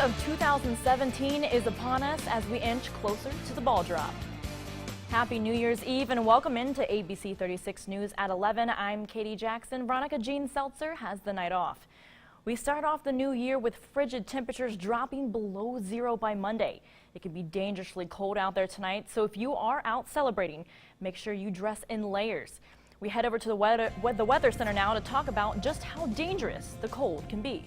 of 2017 is upon us as we inch closer to the ball drop. Happy New Year's Eve and welcome into ABC 36 News at 11. I'm Katie Jackson. Veronica Jean Seltzer has the night off. We start off the new year with frigid temperatures dropping below zero by Monday. It can be dangerously cold out there tonight, so if you are out celebrating, make sure you dress in layers. We head over to the Weather Center now to talk about just how dangerous the cold can be.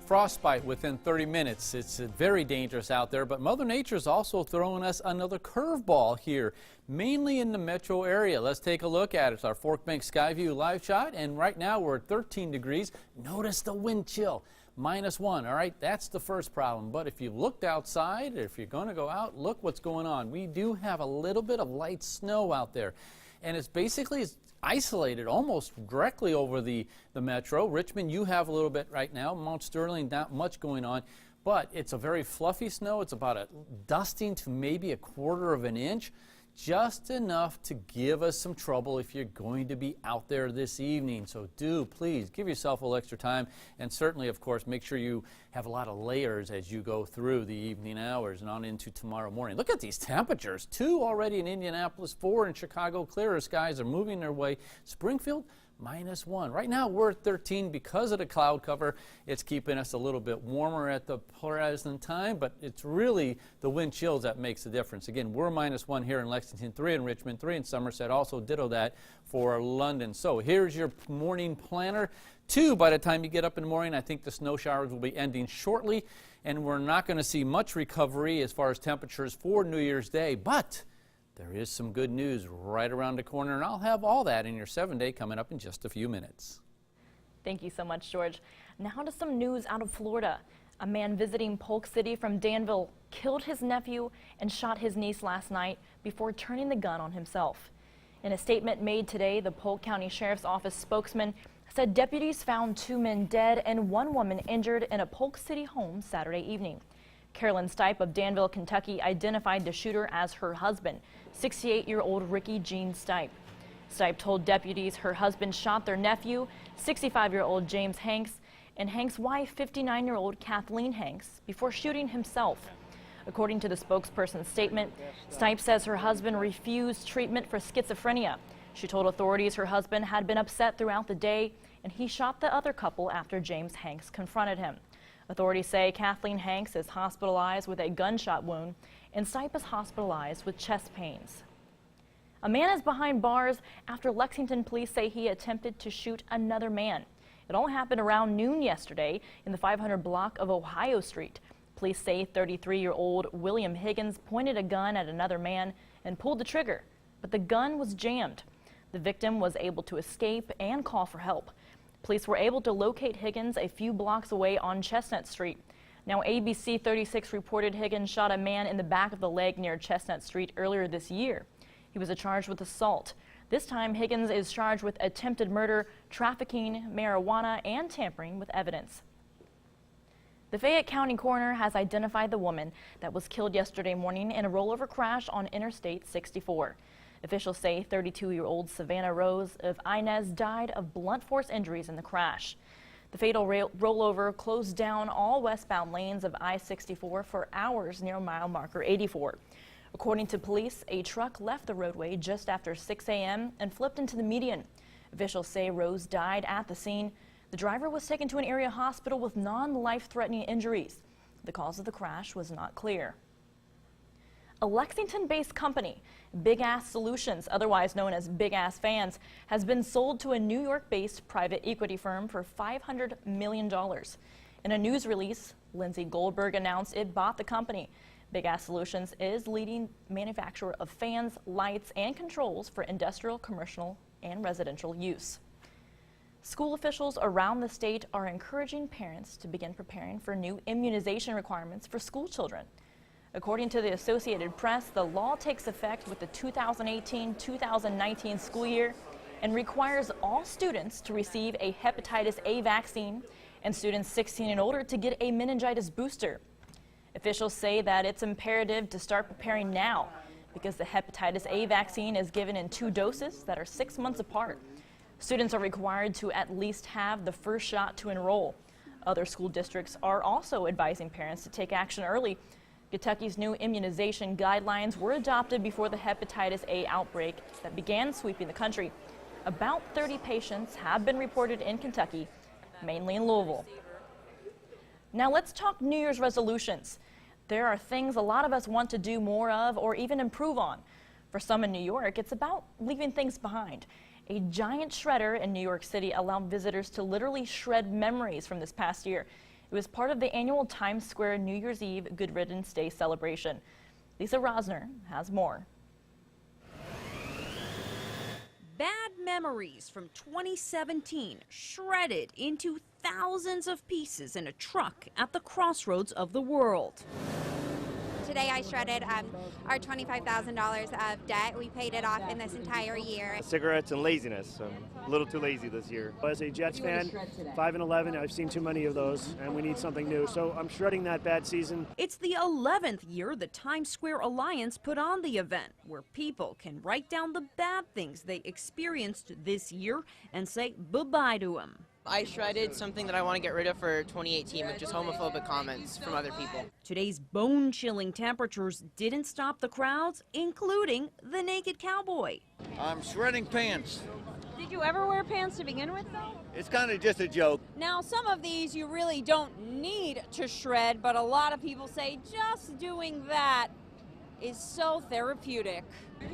Frostbite within 30 minutes. It's very dangerous out there, but Mother Nature's also throwing us another curveball here, mainly in the metro area. Let's take a look at it. It's our Fork Bank Skyview live shot, and right now we're at 13 degrees. Notice the wind chill, -1. All right, that's the first problem. But if you looked outside, if you're going to go out, look what's going on. We do have a little bit of light snow out there, and it's basically isolated almost directly over the metro. Richmond, you have a little bit right now. Mount Sterling, not much going on, but it's a very fluffy snow. It's about a dusting to maybe 1/4 of an inch, just enough to give us some trouble if you're going to be out there this evening. So do please give yourself a little extra time, and certainly, of course, make sure you have a lot of layers as you go through the evening hours and on into tomorrow morning. Look at these temperatures. 2 already in Indianapolis, 4 in Chicago. Clearer skies are moving their way. Springfield, -1. Right now we're at 13 because of the cloud cover. It's keeping us a little bit warmer at the present time, but it's really the wind chills that makes the difference. Again, we're -1 here in Lexington, 3 in Richmond, 3 in Somerset, also ditto that for London. So here's your morning planner. 2 by the time you get up in the morning. I think the snow showers will be ending shortly, and we're not going to see much recovery as far as temperatures for New Year's Day, but there is some good news right around the corner, and I'll have all that in your 7-day coming up in just a few minutes. Thank you so much, George. Now to some news out of Florida. A man visiting Polk City from Danville killed his nephew and shot his niece last night before turning the gun on himself. In a statement made today, the Polk County Sheriff's Office spokesman said deputies found 2 men dead and 1 woman injured in a Polk City home Saturday evening. Carolyn Stipe of Danville, Kentucky, identified the shooter as her husband, 68-year-old Ricky Jean Stipe. Stipe told deputies her husband shot their nephew, 65-year-old James Hanks, and Hanks' wife, 59-year-old Kathleen Hanks, before shooting himself. According to the spokesperson's statement, Stipe says her husband refused treatment for schizophrenia. She told authorities her husband had been upset throughout the day, and he shot the other couple after James Hanks confronted him. Authorities say Kathleen Hanks is hospitalized with a gunshot wound, and Stipe is hospitalized with chest pains. A man is behind bars after Lexington police say he attempted to shoot another man. It all happened around noon yesterday in the 500 block of Ohio Street. Police say 33-year-old William Higgins pointed a gun at another man and pulled the trigger, but the gun was jammed. The victim was able to escape and call for help. Police were able to locate Higgins a few blocks away on Chestnut Street. Now, ABC 36 reported Higgins shot a man in the back of the leg near Chestnut Street earlier this year. He was charged with assault. This time, Higgins is charged with attempted murder, trafficking marijuana, and tampering with evidence. The Fayette County coroner has identified the woman that was killed yesterday morning in a rollover crash on Interstate 64. Officials say 32-year-old Savannah Rose of Inez died of blunt force injuries in the crash. The fatal rollover closed down all westbound lanes of I-64 for hours near mile marker 84. According to police, a truck left the roadway just after 6 a.m. and flipped into the median. Officials say Rose died at the scene. The driver was taken to an area hospital with non-life-threatening injuries. The cause of the crash was not clear. A Lexington-based company, Big Ass Solutions, otherwise known as Big Ass Fans, has been sold to a New York-based private equity firm for $500 million. In a news release, Lindsay Goldberg announced it bought the company. Big Ass Solutions is leading manufacturer of fans, lights, and controls for industrial, commercial, and residential use. School officials around the state are encouraging parents to begin preparing for new immunization requirements for school children. According to the Associated Press, the law takes effect with the 2018-2019 school year and requires all students to receive a hepatitis A vaccine and students 16 and older to get a meningitis booster. Officials say that it's imperative to start preparing now because the hepatitis A vaccine is given in 2 doses that are 6 months apart. Students are required to at least have the first shot to enroll. Other school districts are also advising parents to take action early. Kentucky's new immunization guidelines were adopted before the hepatitis A outbreak that began sweeping the country. About 30 patients have been reported in Kentucky, mainly in Louisville. Now let's talk New Year's resolutions. There are things a lot of us want to do more of or even improve on. For some in New York, it's about leaving things behind. A giant shredder in New York City allowed visitors to literally shred memories from this past year. It was part of the annual Times Square New Year's Eve Good Riddance Day celebration. Lisa Rosner has more. Bad memories from 2017 shredded into thousands of pieces in a truck at the crossroads of the world. Today I shredded our $25,000 of debt. We paid it off in this entire year. Cigarettes and laziness. I'm a little too lazy this year. As a Jets fan, 5-11, I've seen too many of those, and we need something new. So I'm shredding that bad season. It's the 11th year the Times Square Alliance put on the event, where people can write down the bad things they experienced this year and say bye-bye to them. I shredded something that I want to get rid of for 2018, which is homophobic comments from other people. Today's bone-chilling temperatures didn't stop the crowds, including the naked cowboy. I'm shredding pants. Did you ever wear pants to begin with, though? It's kind of just a joke. Now, some of these you really don't need to shred, but a lot of people say just doing that is so therapeutic.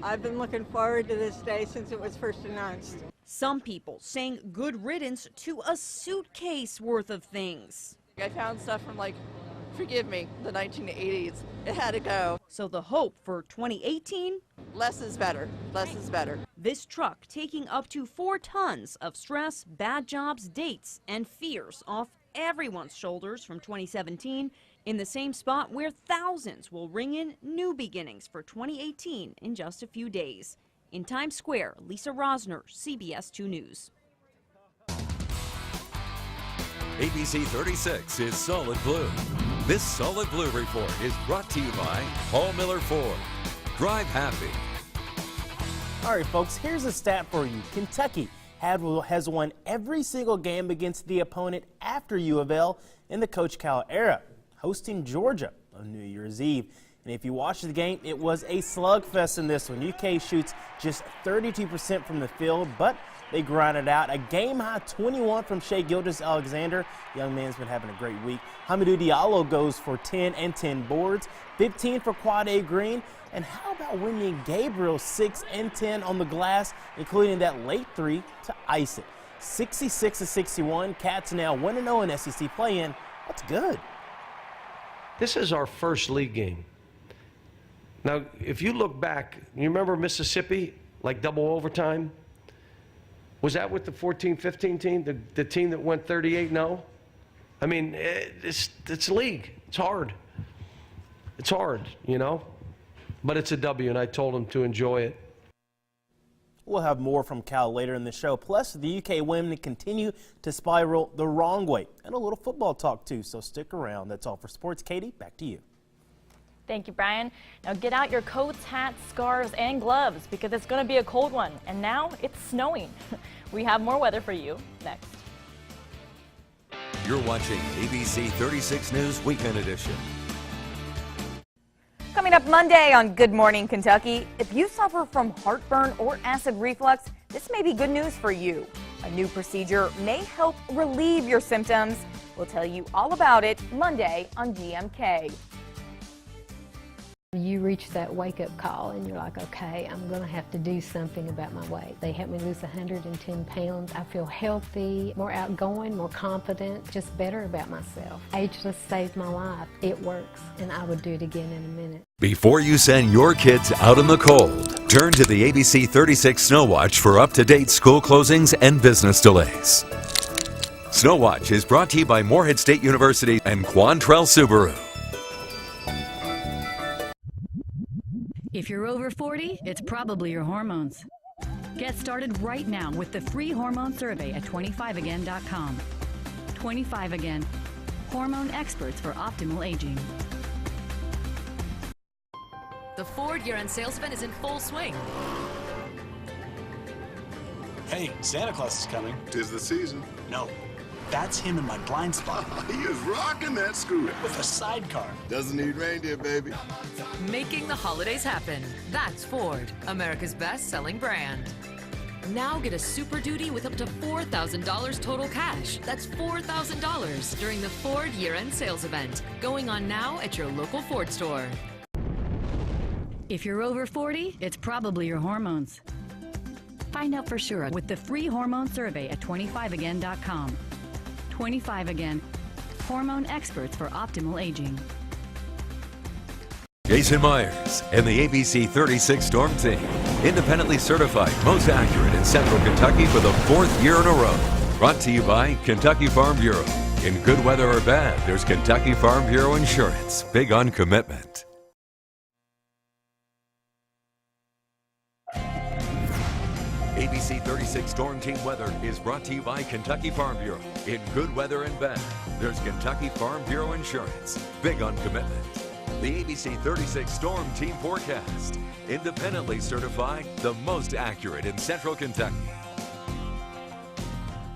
I've been looking forward to this day since it was first announced. Some people saying good riddance to a suitcase worth of things. I found stuff from, forgive me, the 1980s. It had to go. So the hope for 2018? Less is better. Less is better. This truck taking up to 4 tons of stress, bad jobs, dates, and fears off everyone's shoulders from 2017 in the same spot where thousands will ring in new beginnings for 2018 in just a few days. In Times Square, Lisa Rosner, CBS 2 News. ABC 36 is Solid Blue. This Solid Blue report is brought to you by Paul Miller Ford. Drive happy. All right, folks, here's a stat for you. Kentucky has won every single game against the opponent after U of L in the Coach Cal era, hosting Georgia on New Year's Eve. And if you watch the game, it was a slugfest in this one. UK shoots just 32% from the field, but they grinded out a game-high 21 from Shai Gilgeous-Alexander. Young man's been having a great week. Hamidou Diallo goes for 10 and 10 boards, 15 for Quade Green. And how about Wenyen Gabriel, 6 and 10 on the glass, including that late 3 to ice it. 66-61, Cats now 1-0 in SEC play-in. That's good. This is our first league game. Now, if you look back, you remember Mississippi, like double overtime? Was that with the 14-15 team, the team that went 38-0? I mean, it's league. It's hard. It's hard, you know? But it's a W, and I told them to enjoy it. We'll have more from Cal later in the show. Plus, the UK women continue to spiral the wrong way. And a little football talk, too, so stick around. That's all for sports. Katie, back to you. Thank you, Brian. Now get out your coats, hats, scarves, and gloves because it's going to be a cold one. And now it's snowing. We have more weather for you next. You're watching ABC 36 News Weekend Edition. Coming up Monday on Good Morning Kentucky, if you suffer from heartburn or acid reflux, this may be good news for you. A new procedure may help relieve your symptoms. We'll tell you all about it Monday on GMK. You reach that wake-up call and you're like, okay, I'm going to have to do something about my weight. They helped me lose 110 pounds. I feel healthy, more outgoing, more confident, just better about myself. Ageless saved my life. It works, and I would do it again in a minute. Before you send your kids out in the cold, turn to the ABC 36 Snow Watch for up-to-date school closings and business delays. Snow Watch is brought to you by Morehead State University and Quantrell Subaru. If you're over 40, it's probably your hormones. Get started right now with the free hormone survey at 25again.com. 25again, hormone experts for optimal aging. The Ford year-end sales event is in full swing. Hey, Santa Claus is coming. 'Tis the season. No, That's him in my blind spot. He is rocking that scooter. With a sidecar. Doesn't need reindeer, baby. Making the holidays happen. That's Ford, America's best-selling brand. Now get a Super Duty with up to $4,000 total cash. That's $4,000 during the Ford year-end sales event. Going on now at your local Ford store. If you're over 40, it's probably your hormones. Find out for sure with the free hormone survey at 25again.com. 25again, hormone experts for optimal aging. Jason Myers and the ABC 36 Storm Team, independently certified most accurate in Central Kentucky for the 4th year in a row. Brought to you by Kentucky Farm Bureau. In good weather or bad, there's Kentucky Farm Bureau Insurance. Big on commitment. ABC 36 Storm Team Weather is brought to you by Kentucky Farm Bureau. In good weather and bad, there's Kentucky Farm Bureau Insurance. Big on commitment. The ABC 36 Storm Team Forecast, independently certified the most accurate in Central Kentucky.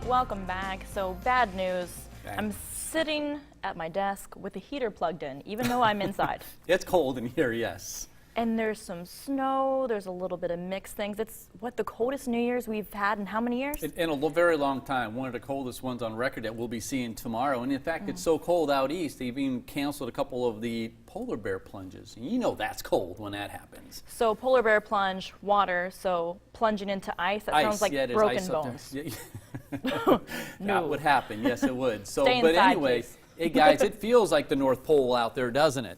Welcome back. So bad news. I'm sitting at my desk with the heater plugged in, even though I'm inside. It's cold in here, yes. And there's some snow, there's a little bit of mixed things. It's the coldest New Year's we've had in how many years? In a very long time. One of the coldest ones on record that we'll be seeing tomorrow. And in fact, it's so cold out east, they've even canceled a couple of the polar bear plunges. And you know that's cold when that happens. So polar bear plunge, water, so plunging into ice, that sounds like broken bones. That would happen, yes it would. So, Stay but inside, anyway, please. hey guys, it feels like the North Pole out there, doesn't it?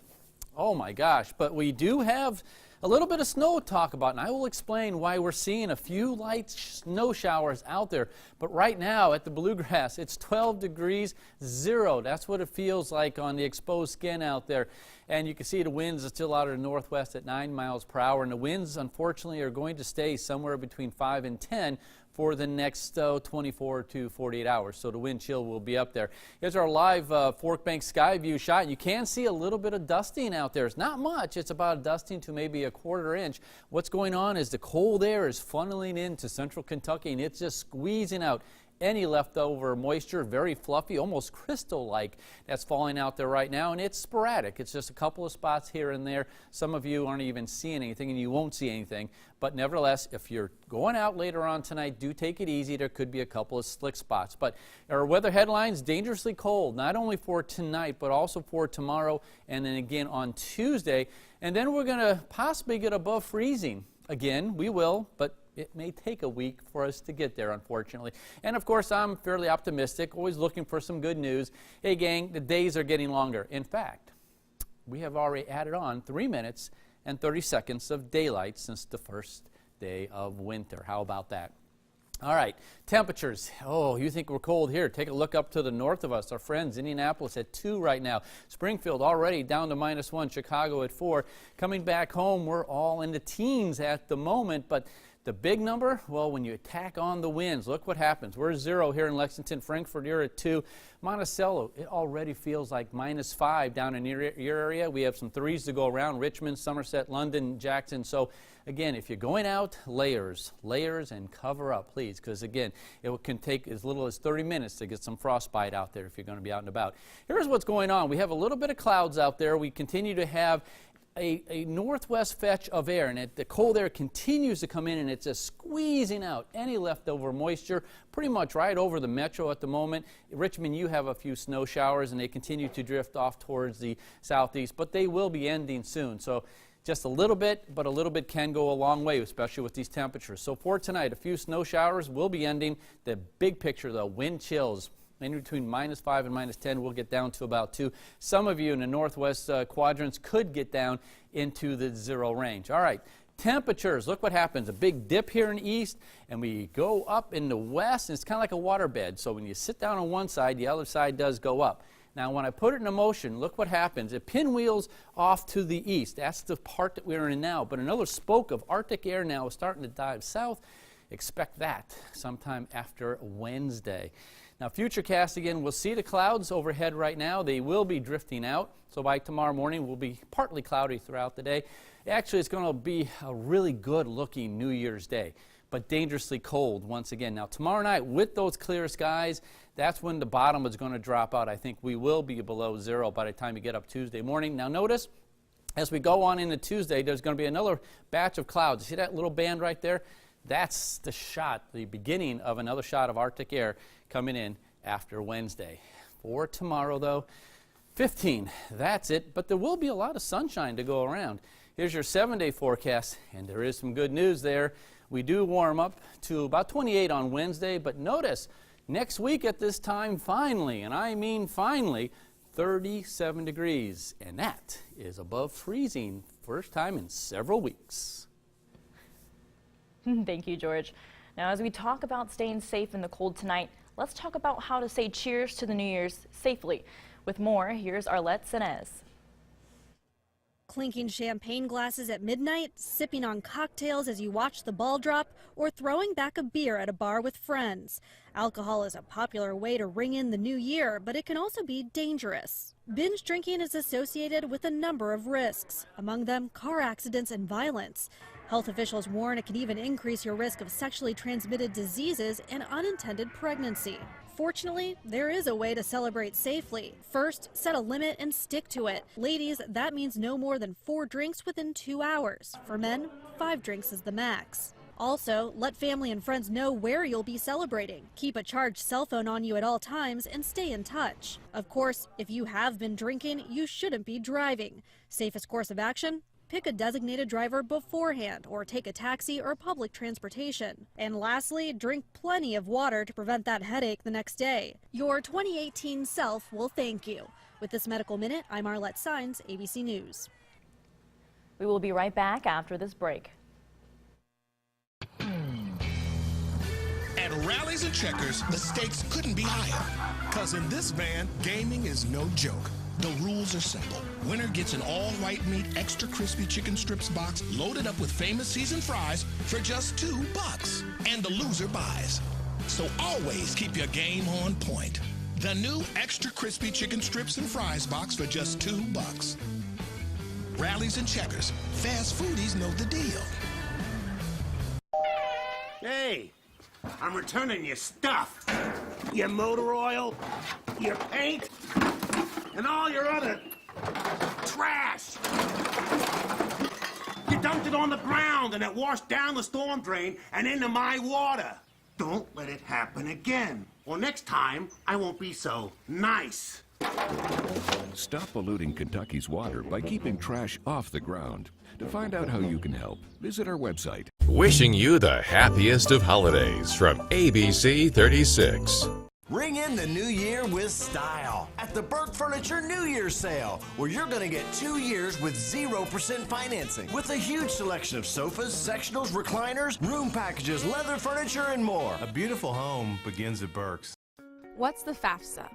Oh my gosh, but we do have a little bit of snow to talk about, and I will explain why we're seeing a few light snow showers out there. But right now at the Bluegrass, it's 12 degrees, 0. That's what it feels like on the exposed skin out there. And you can see the winds are still out of the northwest at 9 miles per hour, and the winds, unfortunately, are going to stay somewhere between 5 and 10 for the next 24 to 48 hours. So the wind chill will be up there. Here's our live Fork Bank sky view shot. You can see a little bit of dusting out there. It's not much. It's about a dusting to maybe a quarter inch. What's going on is the cold air is funneling into central Kentucky, and it's just squeezing out any leftover moisture, very fluffy, almost crystal-like, that's falling out there right now, and it's sporadic. It's just a couple of spots here and there. Some of you aren't even seeing anything, and you won't see anything. But nevertheless, if you're going out later on tonight, do take it easy. There could be a couple of slick spots. But our weather headlines, dangerously cold, not only for tonight, but also for tomorrow, and then again on Tuesday. And then we're going to possibly get above freezing. Again, we will, but it may take a week for us to get there, unfortunately. And of course, I'm fairly optimistic, always looking for some good news. Hey gang, the days are getting longer. In fact, we have already added on 3 minutes and 30 seconds of daylight since the first day of winter. How about that? All right, temperatures. Oh, you think we're cold here? Take a look up to the north of us. Our friends, Indianapolis at 2 right now. Springfield already down to -1. Chicago at 4. Coming back home, we're all in the teens at the moment, but the big number, well, when you tack on the winds, look what happens. We're 0 here in Lexington. Frankfort, you're at 2. Monticello, it already feels like -5 down in your area. We have some 3s to go around. Richmond, Somerset, London, Jackson. So again, if you're going out, layers, and cover up, please, because again, it can take as little as 30 minutes to get some frostbite out there if you're going to be out and about. Here's what's going on. We have a little bit of clouds out there. We continue to have a northwest fetch of air, and the cold air continues to come in, and it's just squeezing out any leftover moisture pretty much right over the metro at the moment. Richmond, you have a few snow showers, and they continue to drift off towards the southeast, but they will be ending soon. So just a little bit, but a little bit can go a long way, especially with these temperatures. So for tonight, a few snow showers will be ending. The big picture, though, wind chills. In between -5 and -10, we'll get down to about 2. Some of you in the northwest quadrants could get down into the 0 range. All right, temperatures, look what happens. A big dip here in the east, and we go up in the west, and it's kind of like a waterbed. So when you sit down on one side, the other side does go up. Now, when I put it in motion, look what happens. It pinwheels off to the east. That's the part that we're in now. But another spoke of Arctic air now is starting to dive south. Expect that sometime after Wednesday. Now, futurecast again, we'll see the clouds overhead right now. They will be drifting out. So by tomorrow morning, we'll be partly cloudy throughout the day. Actually, it's going to be a really good-looking New Year's Day, but dangerously cold once again. Now, tomorrow night, with those clear skies, That's when the bottom is going to drop out. I think we will be below zero by the time you get up Tuesday morning. Now notice, as we go on into Tuesday, there's going to be another batch of clouds. See that little band right there? That's the shot, the beginning of another shot of Arctic air coming in after Wednesday. For tomorrow, though, 15. That's it, but there will be a lot of sunshine to go around. Here's your 7-day forecast, and there is some good news there. We do warm up to about 28 on Wednesday, but notice, next week at this time, finally, and I mean finally, 37 degrees, and that is above freezing, first time in several weeks. Thank you, George. Now, as we talk about staying safe in the cold tonight, let's talk about how to say cheers to the New Year's safely. With more, here's Arlette Senez. Clinking champagne glasses at midnight, sipping on cocktails as you watch the ball drop, or throwing back a beer at a bar with friends. Alcohol is a popular way to ring in the new year, but it can also be dangerous. Binge drinking is associated with a number of risks, among them car accidents and violence. Health officials warn it can even increase your risk of sexually transmitted diseases and unintended pregnancy. Fortunately, there is a way to celebrate safely. First, set a limit and stick to it. Ladies, that means no more than 4 drinks within 2 hours. For men, 5 drinks is the max. Also, let family and friends know where you'll be celebrating. Keep a charged cell phone on you at all times and stay in touch. Of course, if you have been drinking, you shouldn't be driving. Safest course of action? Pick a designated driver beforehand or take a taxi or public transportation. And lastly, drink plenty of water to prevent that headache the next day. Your 2018 self will thank you. With this Medical Minute, I'm Arlette Saenz, ABC News. We will be right back after this break. At Rallies and Checkers, the stakes couldn't be higher. Because in this van, gaming is no joke. The rules are simple. Winner gets an all-white meat, extra crispy chicken strips box loaded up with famous seasoned fries for just $2. And the loser buys. So always keep your game on point. The new extra crispy chicken strips and fries box for just $2. Rallies and Checkers. Fast foodies know the deal. Hey, I'm returning your stuff. Your motor oil, your paint, and all your other trash. You dumped it on the ground and it washed down the storm drain and into my water. Don't let it happen again. Or next time, I won't be so nice. Stop polluting Kentucky's water by keeping trash off the ground. To find out how you can help, visit our website. Wishing you the happiest of holidays from ABC 36. Ring in the new year with style at the Burke Furniture New Year's Sale, where you're going to get 2 years with 0% financing. With a huge selection of sofas, sectionals, recliners, room packages, leather furniture, and more. A beautiful home begins at Burke's. What's the FAFSA?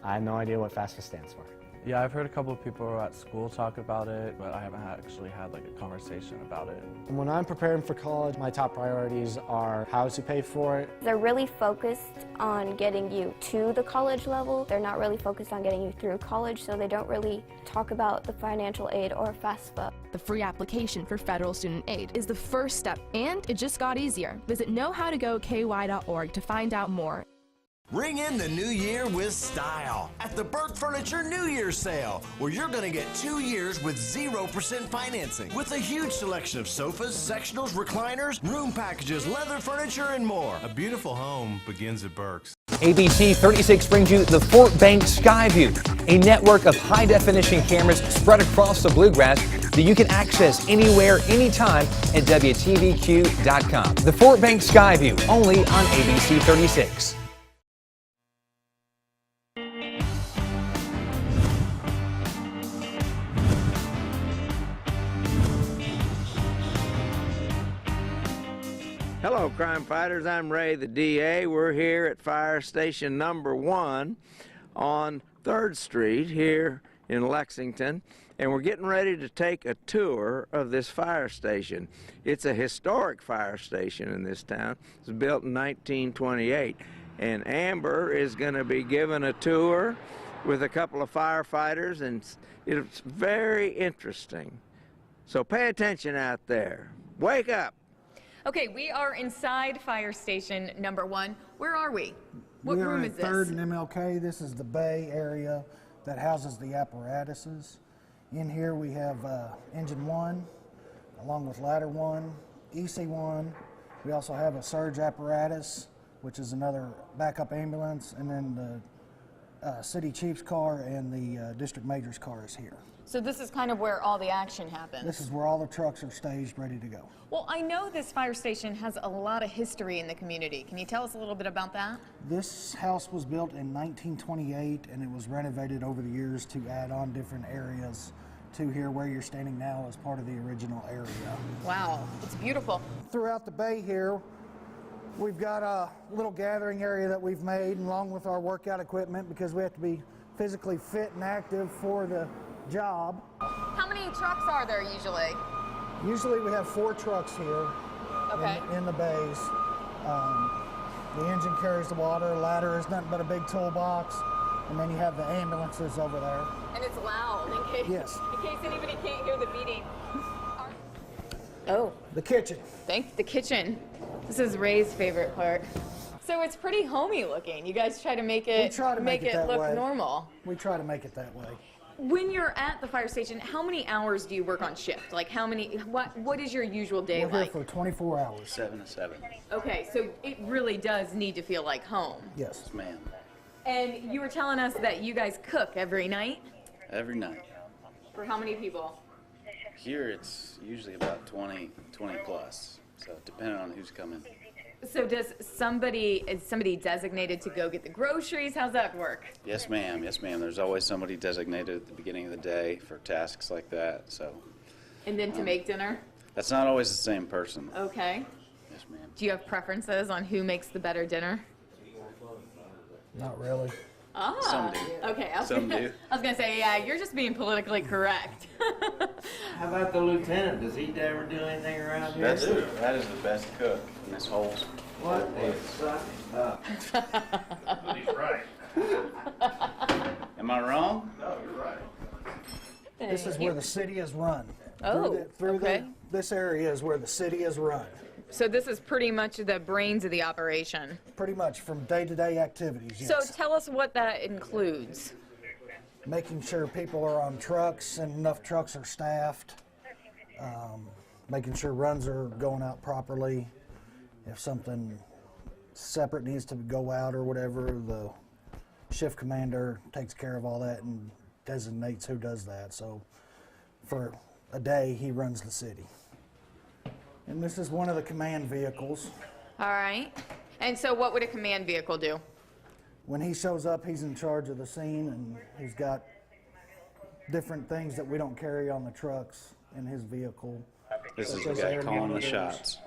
I have no idea what FAFSA stands for. Yeah, I've heard a couple of people at school talk about it, but I haven't actually had like a conversation about it. When I'm preparing for college, my top priorities are how to pay for it. They're really focused on getting you to the college level. They're not really focused on getting you through college, so they don't really talk about the financial aid or FAFSA. The free application for federal student aid is the first step, and it just got easier. Visit knowhowtogoky.org to find out more. Ring in the new year with style at the Burke Furniture New Year's Sale, where you're going to get 2 years with 0% financing. With a huge selection of sofas, sectionals, recliners, room packages, leather furniture, and more. A beautiful home begins at Burke's. ABC 36 brings you the Fort Bank Skyview, a network of high-definition cameras spread across the Bluegrass that you can access anywhere, anytime at WTVQ.com. The Fort Bank Skyview, only on ABC 36. Hello, crime fighters. I'm Ray, the DA. We're here at Fire Station number 1 on 3rd Street here in Lexington, and we're getting ready to take a tour of this fire station. It's a historic fire station in this town. It was built in 1928, and Amber is going to be given a tour with a couple of firefighters, and it's very interesting. So pay attention out there. Wake up. Okay, we are inside fire station number 1. Where are we? What we are room at is this? 3rd and MLK. This is the bay area that houses the apparatuses. In here we have engine 1, along with ladder 1, EC1. We also have a surge apparatus, which is another backup ambulance, and then the city chief's car and the district major's car is here. So this is kind of where all the action happens. This is where all the trucks are staged, ready to go. Well, I know this fire station has a lot of history in the community. Can you tell us a little bit about that? This house was built in 1928, and it was renovated over the years to add on different areas to here where you're standing now as part of the original area. Wow, it's beautiful. Throughout the bay here, we've got a little gathering area that we've made along with our workout equipment because we have to be physically fit and active for the job. How many trucks are there usually? Usually we have 4 trucks here in the bays. The engine carries the water, ladder is nothing but a big toolbox, and then you have the ambulances over there. And it's loud in case anybody can't hear the beating. Oh. The kitchen. The kitchen. This is Ray's favorite part. So it's pretty homey looking. You guys try to make it look normal. We try to make it that way. When you're at the fire station, how many hours do you work on shift? Like what is your usual day We're like? here for 24 hours. 7 to 7. Okay, so it really does need to feel like home. Yes. Ma'am. And you were telling us that you guys cook every night? Every night. For how many people? Here it's usually about 20 plus. So depending on who's coming. So is somebody designated to go get the groceries? How's that work? Yes, ma'am. Yes, ma'am. There's always somebody designated at the beginning of the day for tasks like that. So. And then to make dinner? That's not always the same person. Okay. Yes, ma'am. Do you have preferences on who makes the better dinner? Not really. Ah. Some do. Okay. I was Some gonna, do. I was gonna say, yeah, you're just being politically correct. How about the lieutenant? Does he ever do anything around here? That is the best cook in this whole. What is sucking up? He's right. Am I wrong? No, you're right. This is where the city is run. Oh, This area is where the city is run. So this is pretty much the brains of the operation. Pretty much from day-to-day activities, yes. So tell us what that includes. Making sure people are on trucks and enough trucks are staffed. Making sure runs are going out properly. If something separate needs to go out or whatever, the shift commander takes care of all that and designates who does that. So for a day, he runs the city. And this is one of the command vehicles. All right. And so what would a command vehicle do? When he shows up, he's in charge of the scene, and he's got different things that we don't carry on the trucks in his vehicle. This is the guy calling the shots.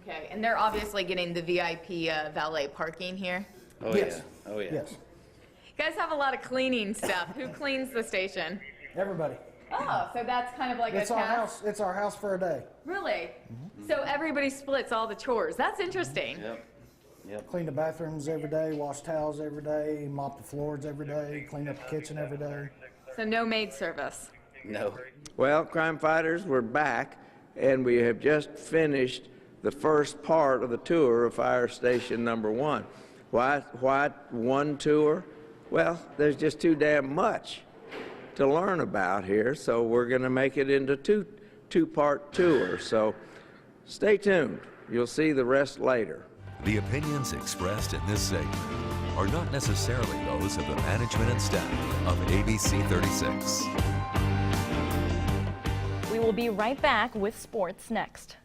Okay, and they're obviously getting the VIP valet parking here. Oh, yes. Yeah. Oh, yeah. Yes. You guys have a lot of cleaning stuff. Who cleans the station? Everybody. Oh, so that's kind of like It's a our task? house. It's our house for a day. Really? So everybody splits all the chores. That's interesting. Yep. Clean the bathrooms every day, wash towels every day, mop the floors every day, clean up the kitchen every day. So no maid service. No. Well, crime fighters, we're back, and we have just finished the first part of the tour of Fire Station Number 1. Why one tour? Well, there's just too damn much to learn about here, so we're going to make it into two-part tour. So stay tuned. You'll see the rest later. The opinions expressed in this segment are not necessarily those of the management and staff of ABC 36. We will be right back with sports next.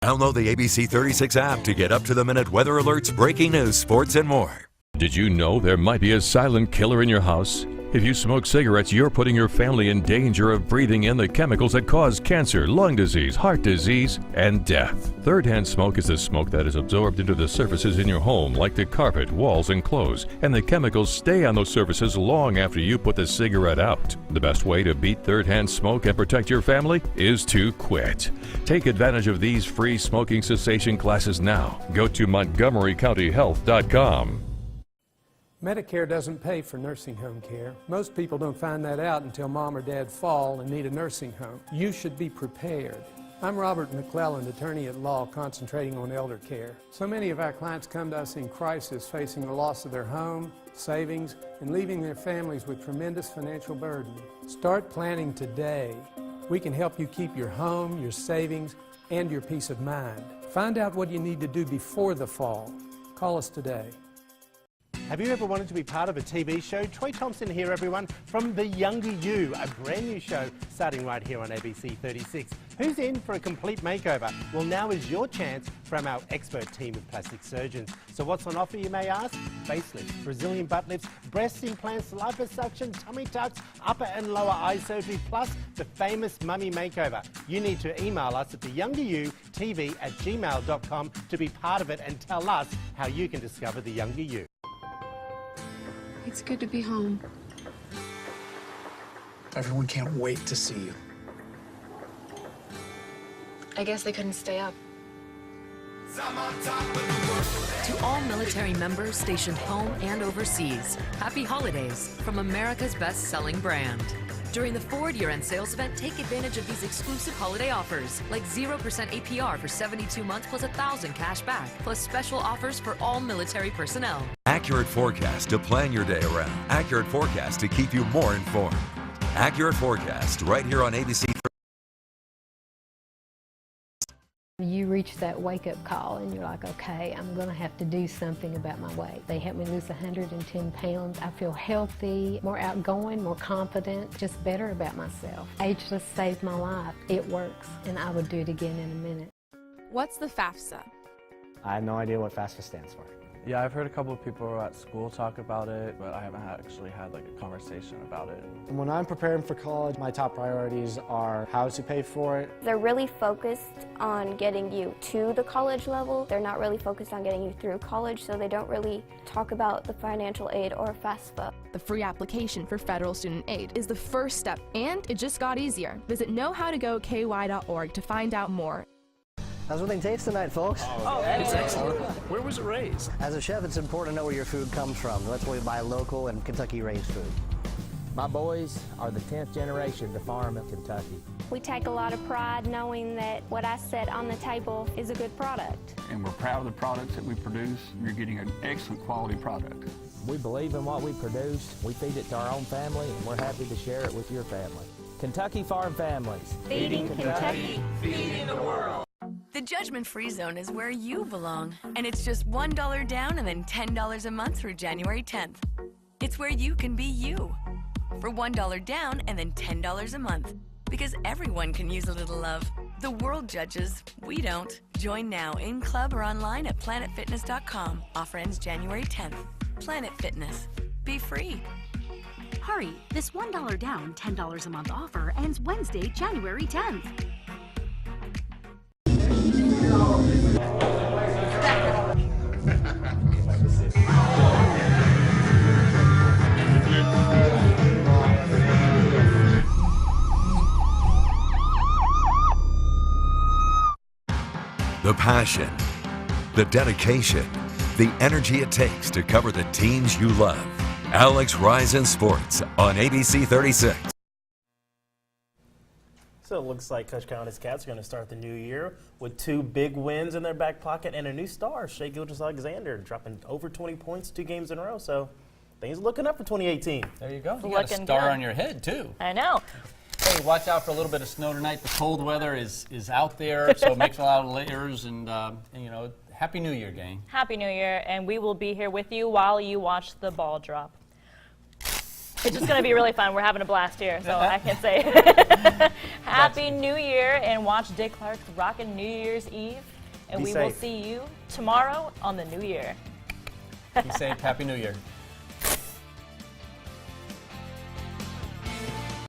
Download the ABC 36 app to get up-to-the-minute weather alerts, breaking news, sports, and more. Did you know there might be a silent killer in your house? If you smoke cigarettes, you're putting your family in danger of breathing in the chemicals that cause cancer, lung disease, heart disease, and death. Third-hand smoke is the smoke that is absorbed into the surfaces in your home, like the carpet, walls, and clothes, and the chemicals stay on those surfaces long after you put the cigarette out. The best way to beat third-hand smoke and protect your family is to quit. Take advantage of these free smoking cessation classes now. Go to MontgomeryCountyHealth.com. Medicare doesn't pay for nursing home care. Most people don't find that out until mom or dad fall and need a nursing home. You should be prepared. I'm Robert McClelland, attorney at law concentrating on elder care. So many of our clients come to us in crisis, facing the loss of their home, savings, and leaving their families with tremendous financial burden. Start planning today. We can help you keep your home, your savings, and your peace of mind. Find out what you need to do before the fall. Call us today. Have you ever wanted to be part of a TV show? Troy Thompson here, everyone, from The Younger You, a brand new show starting right here on ABC 36. Who's in for a complete makeover? Well, now is your chance from our expert team of plastic surgeons. So what's on offer, you may ask? Facelift, Brazilian butt lifts, breast implants, liposuction, tummy tucks, upper and lower eye surgery, plus the famous mummy makeover. You need to email us at theyoungeryou.tv@gmail.com to be part of it and tell us how you can discover The Younger You. It's good to be home. Everyone can't wait to see you. I guess they couldn't stay up. To all military members stationed home and overseas, happy holidays from America's best-selling brand. During the Ford year-end sales event, take advantage of these exclusive holiday offers, like 0% APR for 72 months plus $1,000 cash back, plus special offers for all military personnel. Accurate forecast to plan your day around. Accurate forecast to keep you more informed. Accurate forecast right here on ABC. You reach that wake-up call and you're like, okay, I'm going to have to do something about my weight. They helped me lose 110 pounds. I feel healthy, more outgoing, more confident, just better about myself. Ageless saved my life. It works, and I would do it again in a minute. What's the FAFSA? I have no idea what FAFSA stands for. Yeah, I've heard a couple of people at school talk about it, but I haven't actually had like a conversation about it. When I'm preparing for college, my top priorities are how to pay for it. They're really focused on getting you to the college level. They're not really focused on getting you through college, so they don't really talk about the financial aid or FAFSA. The free application for federal student aid is the first step, and it just got easier. Visit knowhowtogoky.org to find out more. How's everything taste tonight, folks? Oh, that's excellent. Where was it raised? As a chef, it's important to know where your food comes from. That's why we buy local and Kentucky-raised food. My boys are the 10th generation to farm in Kentucky. We take a lot of pride knowing that what I set on the table is a good product. And we're proud of the products that we produce. You're getting an excellent quality product. We believe in what we produce. We feed it to our own family, and we're happy to share it with your family. Kentucky Farm Families. Feeding Kentucky, feeding the world. The judgment-free zone is where you belong, and it's just $1 down and then $10 a month through January 10th. It's where you can be you. For $1 down and then $10 a month, because everyone can use a little love. The world judges, we don't. Join now in club or online at planetfitness.com. Offer ends January 10th. Planet Fitness. Be free. Hurry, this $1 down, $10 a month offer ends Wednesday, January 10th. The passion, the dedication, the energy it takes to cover the teams you love. Alex Rise in Sports on ABC 36. So it looks like Coach Cal and his Cats are going to start the new year with 2 big wins in their back pocket and a new star, Shai Gilgeous-Alexander, dropping over 20 points 2 games in a row. So things are looking up for 2018. There you go. You got a star on your head, too. I know. Hey, watch out for a little bit of snow tonight. The cold weather is out there, so it makes a lot of layers. And you know, Happy New Year, gang. Happy New Year, and we will be here with you while you watch the ball drop. It's just going to be really fun. We're having a blast here, so I can say Happy New Year, and watch Dick Clark's Rockin' New Year's Eve. And we will see you tomorrow on the new year. Be safe. Happy New Year.